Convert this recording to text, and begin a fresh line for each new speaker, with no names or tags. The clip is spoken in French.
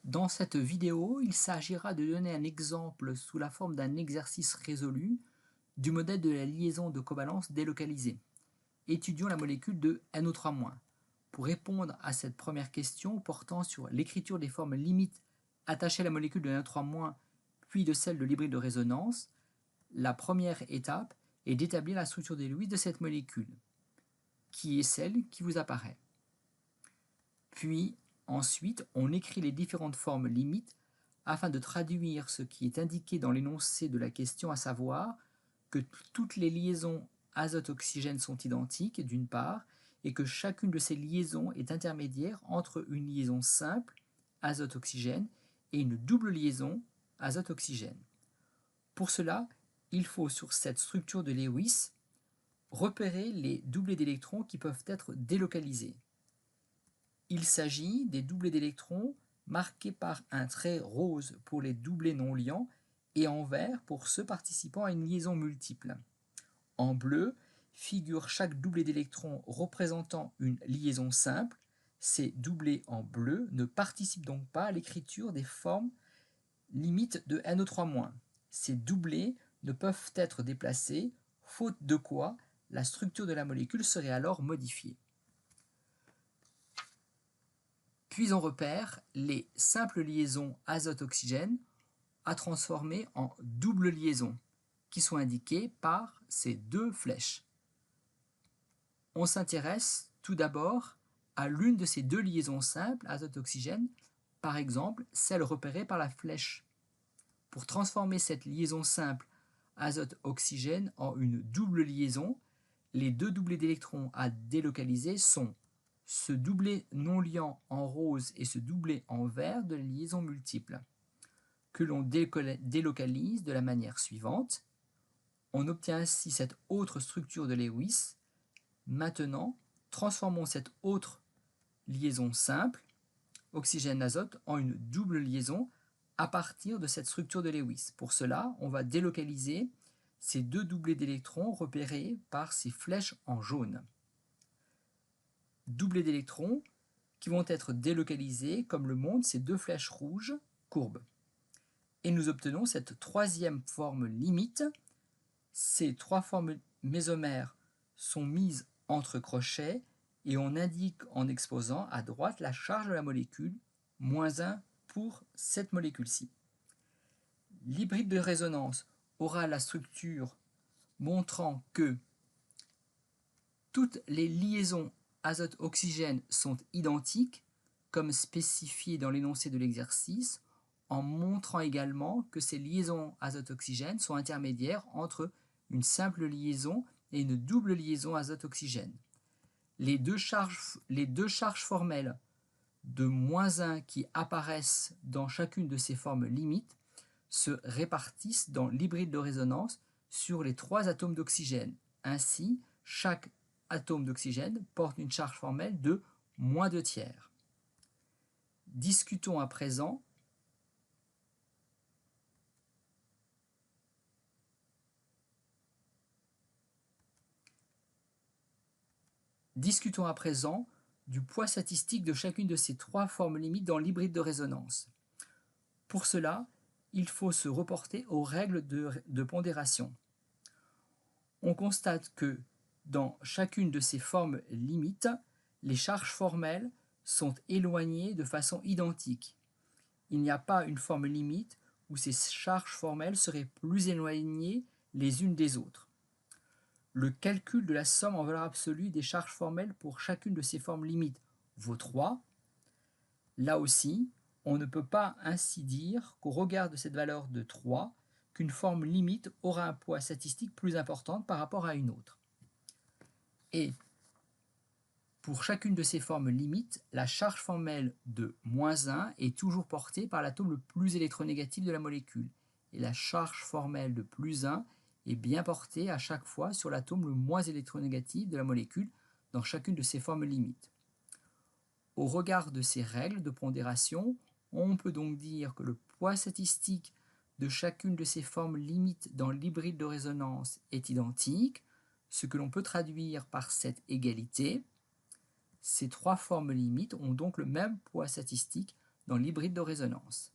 Dans cette vidéo, il s'agira de donner un exemple sous la forme d'un exercice résolu du modèle de la liaison de covalence délocalisée. Étudions la molécule de NO3-. Pour répondre à cette première question portant sur l'écriture des formes limites attachées à la molécule de NO3-, puis de celle de l'hybride de résonance, la première étape est d'établir la structure de Lewis de cette molécule, qui est celle qui vous apparaît. Puis, ensuite, on écrit les différentes formes limites afin de traduire ce qui est indiqué dans l'énoncé de la question, à savoir que toutes les liaisons azote-oxygène sont identiques, d'une part, et que chacune de ces liaisons est intermédiaire entre une liaison simple, azote-oxygène, et une double liaison, azote-oxygène. Pour cela, il faut, sur cette structure de Lewis, repérer les doublés d'électrons qui peuvent être délocalisés. Il s'agit des doublés d'électrons marqués par un trait rose pour les doublés non liants et en vert pour ceux participant à une liaison multiple. En bleu figure chaque doublé d'électrons représentant une liaison simple. Ces doublés en bleu ne participent donc pas à l'écriture des formes limites de NO3-. Ces doublés ne peuvent être déplacés, faute de quoi la structure de la molécule serait alors modifiée. Puis on repère les simples liaisons azote-oxygène à transformer en double liaison, qui sont indiquées par ces deux flèches. On s'intéresse tout d'abord à l'une de ces deux liaisons simples azote-oxygène, par exemple celle repérée par la flèche. Pour transformer cette liaison simple azote-oxygène en une double liaison, les deux doublés d'électrons à délocaliser sont ce doublé non liant en rose et ce doublé en vert de la liaison multiple, que l'on délocalise de la manière suivante. On obtient ainsi cette autre structure de Lewis. Maintenant, transformons cette autre liaison simple, oxygène-azote, en une double liaison à partir de cette structure de Lewis. Pour cela, on va délocaliser ces deux doublés d'électrons repérés par ces flèches en jaune. Doublés d'électrons qui vont être délocalisés, comme le montrent ces deux flèches rouges courbes. Et nous obtenons cette troisième forme limite. Ces trois formes mésomères sont mises entre crochets et on indique en exposant à droite la charge de la molécule, -1 pour cette molécule-ci. L'hybride de résonance aura la structure montrant que toutes les liaisons azote-oxygène sont identiques, comme spécifié dans l'énoncé de l'exercice, en montrant également que ces liaisons azote-oxygène sont intermédiaires entre une simple liaison et une double liaison azote-oxygène. Les deux charges formelles de -1 qui apparaissent dans chacune de ces formes limites se répartissent dans l'hybride de résonance sur les trois atomes d'oxygène. Ainsi, chaque atome d'oxygène porte une charge formelle de -2/3. Discutons à présent du poids statistique de chacune de ces trois formes limites dans l'hybride de résonance. Pour cela, il faut se reporter aux règles de pondération. On constate que dans chacune de ces formes limites, les charges formelles sont éloignées de façon identique. Il n'y a pas une forme limite où ces charges formelles seraient plus éloignées les unes des autres. Le calcul de la somme en valeur absolue des charges formelles pour chacune de ces formes limites vaut 3. Là aussi, on ne peut pas ainsi dire qu'au regard de cette valeur de 3, qu'une forme limite aura un poids statistique plus important par rapport à une autre. Et pour chacune de ces formes limites, la charge formelle de -1 est toujours portée par l'atome le plus électronégatif de la molécule, et la charge formelle de +1 est bien portée à chaque fois sur l'atome le moins électronégatif de la molécule dans chacune de ces formes limites. Au regard de ces règles de pondération, on peut donc dire que le poids statistique de chacune de ces formes limites dans l'hybride de résonance est identique, ce que l'on peut traduire par cette égalité. Ces trois formes limites ont donc le même poids statistique dans l'hybride de résonance.